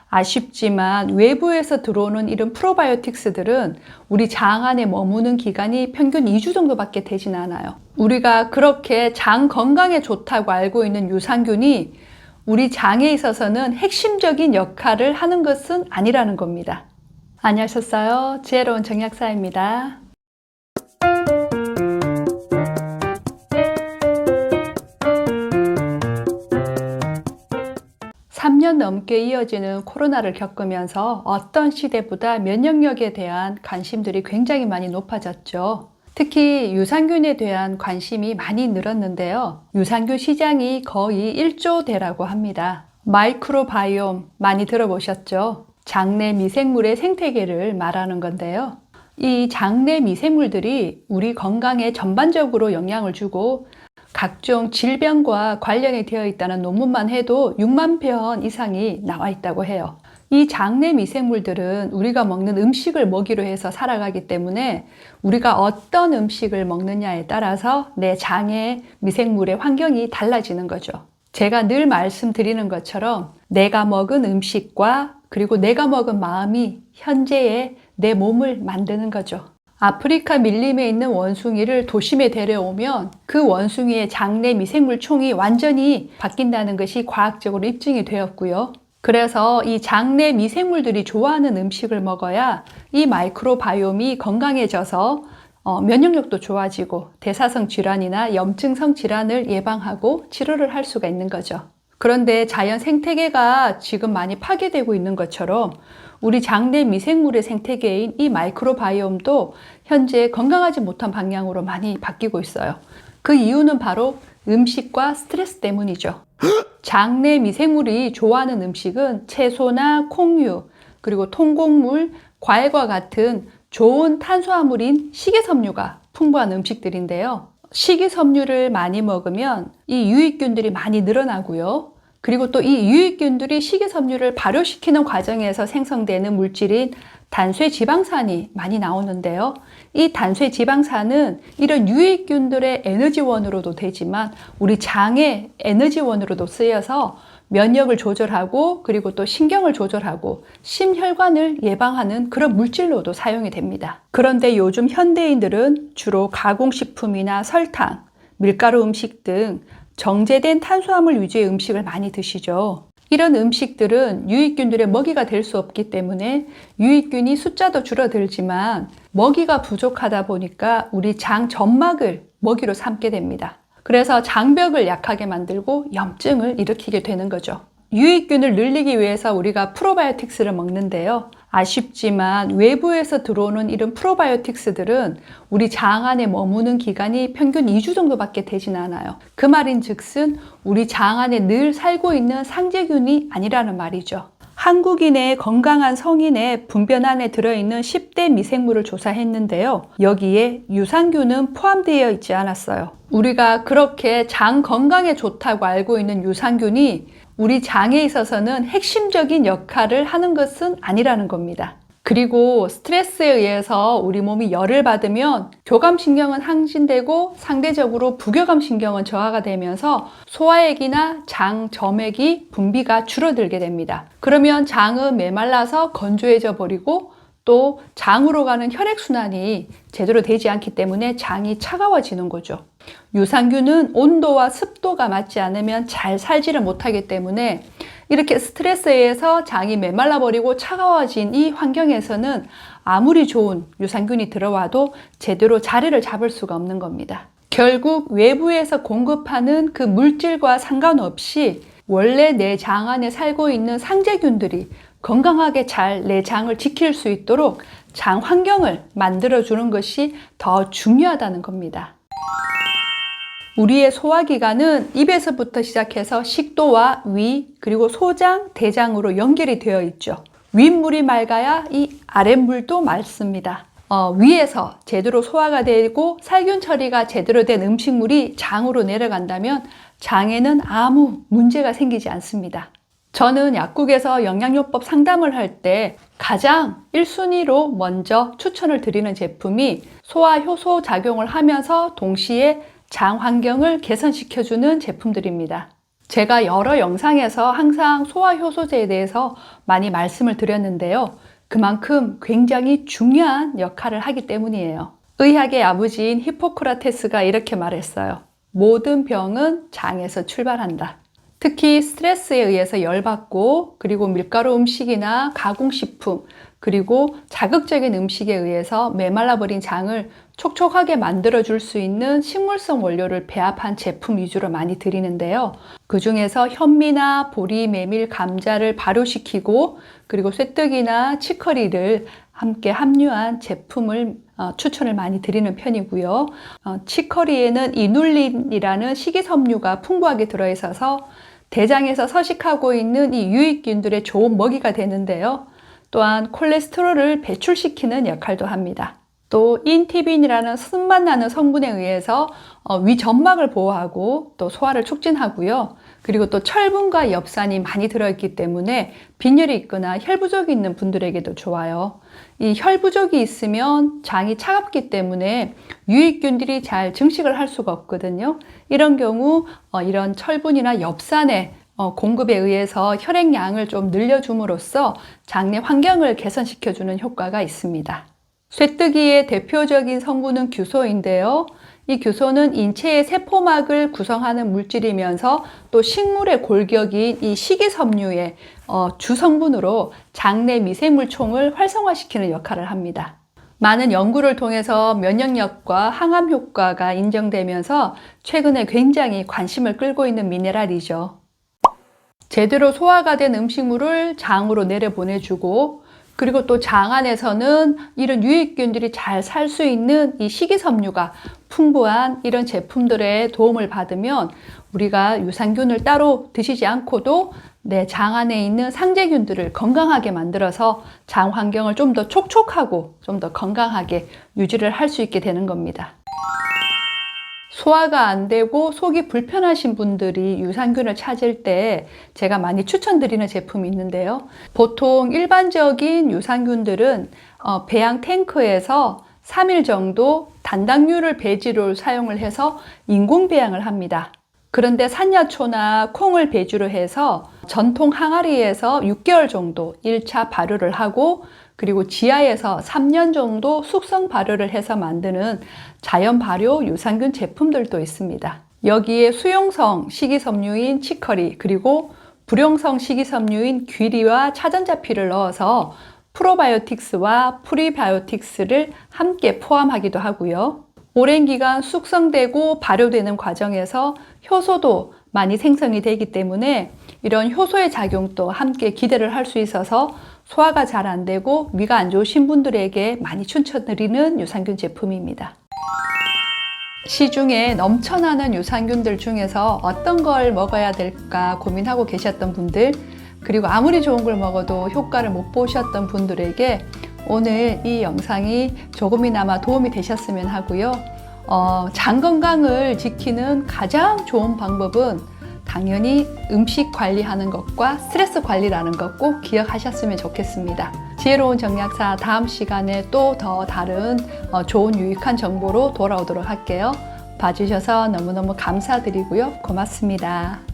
아쉽지만 외부에서 들어오는 이런 프로바이오틱스들은 우리 장 안에 머무는 기간이 평균 2주 정도밖에 되진 않아요. 우리가 그렇게 장 건강에 좋다고 알고 있는 유산균이 우리 장에 있어서는 핵심적인 역할을 하는 것은 아니라는 겁니다. 안녕하셨어요? 지혜로운 정약사입니다. 3년 넘게 이어지는 코로나를 겪으면서 어떤 시대보다 면역력에 대한 관심들이 굉장히 많이 높아졌죠. 특히 유산균에 대한 관심이 많이 늘었는데요. 유산균 시장이 거의 1조대라고 합니다. 마이크로바이옴 많이 들어보셨죠? 장내 미생물의 생태계를 말하는 건데요. 이 장내 미생물들이 우리 건강에 전반적으로 영향을 주고 각종 질병과 관련이 되어 있다는 논문만 해도 6만 편 이상이 나와 있다고 해요. 이 장내 미생물들은 우리가 먹는 음식을 먹이로 해서 살아가기 때문에 우리가 어떤 음식을 먹느냐에 따라서 내 장의 미생물의 환경이 달라지는 거죠. 제가 늘 말씀드리는 것처럼 내가 먹은 음식과 그리고 내가 먹은 마음이 현재의 내 몸을 만드는 거죠. 아프리카 밀림에 있는 원숭이를 도심에 데려오면 그 원숭이의 장내 미생물 총이 완전히 바뀐다는 것이 과학적으로 입증이 되었고요. 그래서 이 장내 미생물들이 좋아하는 음식을 먹어야 이 마이크로바이옴이 건강해져서 면역력도 좋아지고 대사성 질환이나 염증성 질환을 예방하고 치료를 할 수가 있는 거죠. 그런데 자연 생태계가 지금 많이 파괴되고 있는 것처럼 우리 장내 미생물의 생태계인 이 마이크로바이옴도 현재 건강하지 못한 방향으로 많이 바뀌고 있어요. 그 이유는 바로 음식과 스트레스 때문이죠. 장내 미생물이 좋아하는 음식은 채소나 콩류, 그리고 통곡물, 과일과 같은 좋은 탄수화물인 식이섬유가 풍부한 음식들인데요. 식이섬유를 많이 먹으면 이 유익균들이 많이 늘어나고요. 그리고 또 이 유익균들이 식이섬유를 발효시키는 과정에서 생성되는 물질인 단쇠지방산이 많이 나오는데요. 이 단쇠지방산은 이런 유익균들의 에너지원으로도 되지만 우리 장의 에너지원으로도 쓰여서 면역을 조절하고 그리고 또 신경을 조절하고 심혈관을 예방하는 그런 물질로도 사용이 됩니다. 그런데 요즘 현대인들은 주로 가공식품이나 설탕, 밀가루 음식 등 정제된 탄수화물 위주의 음식을 많이 드시죠. 이런 음식들은 유익균들의 먹이가 될 수 없기 때문에 유익균이 숫자도 줄어들지만 먹이가 부족하다 보니까 우리 장 점막을 먹이로 삼게 됩니다. 그래서 장벽을 약하게 만들고 염증을 일으키게 되는 거죠. 유익균을 늘리기 위해서 우리가 프로바이오틱스를 먹는데요. 아쉽지만 외부에서 들어오는 이런 프로바이오틱스들은 우리 장 안에 머무는 기간이 평균 2주 정도밖에 되진 않아요. 그 말인 즉슨 우리 장 안에 늘 살고 있는 상재균이 아니라는 말이죠. 한국인의 건강한 성인의 분변 안에 들어있는 10대 미생물을 조사했는데요. 여기에 유산균은 포함되어 있지 않았어요. 우리가 그렇게 장 건강에 좋다고 알고 있는 유산균이 우리 장에 있어서는 핵심적인 역할을 하는 것은 아니라는 겁니다. 그리고 스트레스에 의해서 우리 몸이 열을 받으면 교감신경은 항진되고 상대적으로 부교감신경은 저하가 되면서 소화액이나 장 점액이 분비가 줄어들게 됩니다. 그러면 장은 메말라서 건조해져 버리고 또 장으로 가는 혈액순환이 제대로 되지 않기 때문에 장이 차가워지는 거죠. 유산균은 온도와 습도가 맞지 않으면 잘 살지를 못하기 때문에 이렇게 스트레스에 의해서 장이 메말라 버리고 차가워진 이 환경에서는 아무리 좋은 유산균이 들어와도 제대로 자리를 잡을 수가 없는 겁니다. 결국 외부에서 공급하는 그 물질과 상관없이 원래 내 장 안에 살고 있는 상재균들이 건강하게 잘 내 장을 지킬 수 있도록 장 환경을 만들어주는 것이 더 중요하다는 겁니다. 우리의 소화기관은 입에서부터 시작해서 식도와 위, 그리고 소장, 대장으로 연결이 되어 있죠. 윗물이 맑아야 이 아랫물도 맑습니다. 위에서 제대로 소화가 되고 살균 처리가 제대로 된 음식물이 장으로 내려간다면 장에는 아무 문제가 생기지 않습니다. 저는 약국에서 영양요법 상담을 할 때 가장 1순위로 먼저 추천을 드리는 제품이 소화 효소 작용을 하면서 동시에 장 환경을 개선시켜주는 제품들입니다. 제가 여러 영상에서 항상 소화효소제에 대해서 많이 말씀을 드렸는데요. 그만큼 굉장히 중요한 역할을 하기 때문이에요. 의학의 아버지인 히포크라테스가 이렇게 말했어요. 모든 병은 장에서 출발한다. 특히 스트레스에 의해서 열받고, 그리고 밀가루 음식이나 가공식품, 그리고 자극적인 음식에 의해서 메말라버린 장을 촉촉하게 만들어줄 수 있는 식물성 원료를 배합한 제품 위주로 많이 드리는데요. 그 중에서 현미나 보리, 메밀, 감자를 발효시키고, 그리고 쇠뜨기나 치커리를 함께 함유한 제품을 추천을 많이 드리는 편이고요. 치커리에는 이눌린이라는 식이섬유가 풍부하게 들어있어서 대장에서 서식하고 있는 이 유익균들의 좋은 먹이가 되는데요. 또한 콜레스테롤을 배출시키는 역할도 합니다. 또 인티빈이라는 쓴맛 나는 성분에 의해서 위점막을 보호하고 또 소화를 촉진하고요. 그리고 또 철분과 엽산이 많이 들어있기 때문에 빈혈이 있거나 혈부족이 있는 분들에게도 좋아요. 이 혈부족이 있으면 장이 차갑기 때문에 유익균들이 잘 증식을 할 수가 없거든요. 이런 경우 이런 철분이나 엽산의 공급에 의해서 혈액량을 좀 늘려줌으로써 장내 환경을 개선시켜주는 효과가 있습니다. 쇠뜨기의 대표적인 성분은 규소인데요. 이 규소는 인체의 세포막을 구성하는 물질이면서 또 식물의 골격인 이 식이섬유의 주성분으로 장내 미생물총을 활성화시키는 역할을 합니다. 많은 연구를 통해서 면역력과 항암 효과가 인정되면서 최근에 굉장히 관심을 끌고 있는 미네랄이죠. 제대로 소화가 된 음식물을 장으로 내려보내주고, 그리고 또 장 안에서는 이런 유익균들이 잘 살 수 있는 이 식이섬유가 풍부한 이런 제품들의 도움을 받으면 우리가 유산균을 따로 드시지 않고도 내 장 안에 있는 상재균들을 건강하게 만들어서 장 환경을 좀 더 촉촉하고 좀 더 건강하게 유지를 할 수 있게 되는 겁니다. 소화가 안 되고 속이 불편하신 분들이 유산균을 찾을 때 제가 많이 추천드리는 제품이 있는데요. 보통 일반적인 유산균들은 배양 탱크에서 3일 정도 단당류를 배지로 사용을 해서 인공 배양을 합니다. 그런데 산야초나 콩을 배주로 해서 전통 항아리에서 6개월 정도 1차 발효를 하고, 그리고 지하에서 3년 정도 숙성 발효를 해서 만드는 자연 발효 유산균 제품들도 있습니다. 여기에 수용성 식이섬유인 치커리, 그리고 불용성 식이섬유인 귀리와 차전자피를 넣어서 프로바이오틱스와 프리바이오틱스를 함께 포함하기도 하고요. 오랜 기간 숙성되고 발효되는 과정에서 효소도 많이 생성이 되기 때문에 이런 효소의 작용도 함께 기대를 할 수 있어서 소화가 잘 안 되고 위가 안 좋으신 분들에게 많이 추천드리는 유산균 제품입니다. 시중에 넘쳐나는 유산균들 중에서 어떤 걸 먹어야 될까 고민하고 계셨던 분들, 그리고 아무리 좋은 걸 먹어도 효과를 못 보셨던 분들에게 오늘 이 영상이 조금이나마 도움이 되셨으면 하고요. 장 건강을 지키는 가장 좋은 방법은 당연히 음식 관리하는 것과 스트레스 관리라는 것 꼭 기억하셨으면 좋겠습니다. 지혜로운 정약사 다음 시간에 또 더 다른 좋은 유익한 정보로 돌아오도록 할게요. 봐주셔서 너무너무 감사드리고요. 고맙습니다.